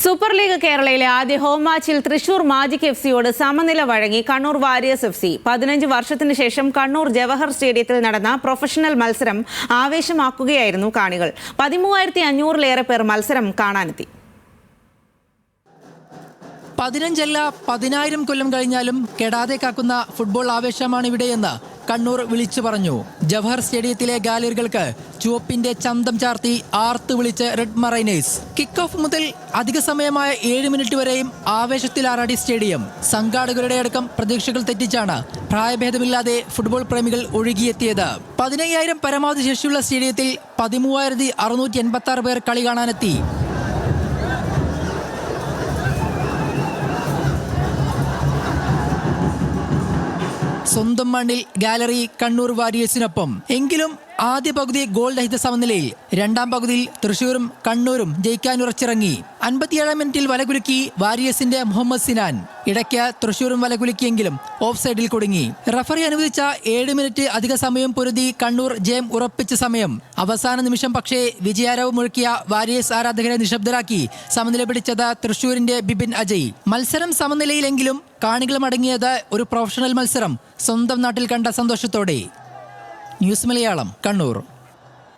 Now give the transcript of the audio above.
Super league കേരളയിലെ ആദ്യ home മാച്ചിൽ Thrissur magic എഫ്സിയോട് സമനില വഴങ്ങി കണ്ണൂർ വാരിയേഴ്സ് എഫ്സി. 15 വർഷത്തിന് ശേഷം കണ്ണൂർ ജവഹർ സ്റ്റേഡിയത്തിൽ നടന്ന പ്രൊഫഷണൽ മത്സരം ആവേശമാക്കുകയായിരുന്നു കാണികൾ. 13,500-ലേറെ പേർ മത്സരം കാണാനെത്തി. 15 10,000 കൊല്ലം കഴിഞ്ഞാലും കെടാതെ കാക്കുന്ന ഫുട്ബോൾ ആവേശമാണ് ഇവിടെയെന്ന് കണ്ണൂർ വിളിച്ചു പറഞ്ഞു. ജവഹർ സ്റ്റേഡിയത്തിലെ ഗാലറികൾക്ക് ചുവപ്പിന്റെ ചന്തം ചാർത്തി ആർത്ത് വിളിച്ച് റെഡ് മറൈനേഴ്സ്. കിക്ക് ഓഫ് മുതൽ അധിക സമയമായ 7 മിനിറ്റ് വരെയും ആവേശത്തിലാറാടി സ്റ്റേഡിയം. സംഘാടകരുടെ അടക്കം പ്രതീക്ഷകൾ തെറ്റിച്ചാണ് പ്രായഭേദമില്ലാതെ ഫുട്ബോൾ പ്രേമികൾ ഒഴുകിയെത്തിയത്. 15,000 പരമാവധി ശേഷിയുള്ള സ്റ്റേഡിയത്തിൽ 13,686 പേർ കളി കാണാനെത്തി. സ്വന്തം മണ്ണിൽ ഗാലറി കണ്ണൂർ വാരിയേഴ്സിനൊപ്പം. എങ്കിലും ആദ്യ പകുതി ഗോൾ രഹിത സമനിലയിൽ. രണ്ടാം പകുതിയിൽ തൃശൂരും കണ്ണൂരും ജയിക്കാനുറച്ചിറങ്ങി. 57-ാം മിനിറ്റിൽ വലകുലുക്കി വാരിയേഴ്സിന്റെ മുഹമ്മദ് സിനാൻ. ഇടയ്ക്ക് തൃശൂരും വലകുലുക്കിയെങ്കിലും ഓഫ് സൈഡിൽ കുടുങ്ങി. റഫറി അനുവദിച്ച 7 മിനിറ്റ് അധിക സമയം പൊരുതി കണ്ണൂർ ജയം ഉറപ്പിച്ച സമയം. അവസാന നിമിഷം പക്ഷേ വിജയാരവ് മുഴക്കിയ വാരിയേഴ്സ് ആരാധകരെ നിശബ്ദരാക്കി സമനില പിടിച്ചത് തൃശൂരിന്റെ ബിബിൻ അജയ്. മത്സരം സമനിലയിലെങ്കിലും കാണികൾ മടങ്ങിയത് ഒരു പ്രൊഫഷണൽ മത്സരം സ്വന്തം നാട്ടിൽ കണ്ട സന്തോഷത്തോടെ. ന്യൂസ് മലയാളം, കണ്ണൂർ.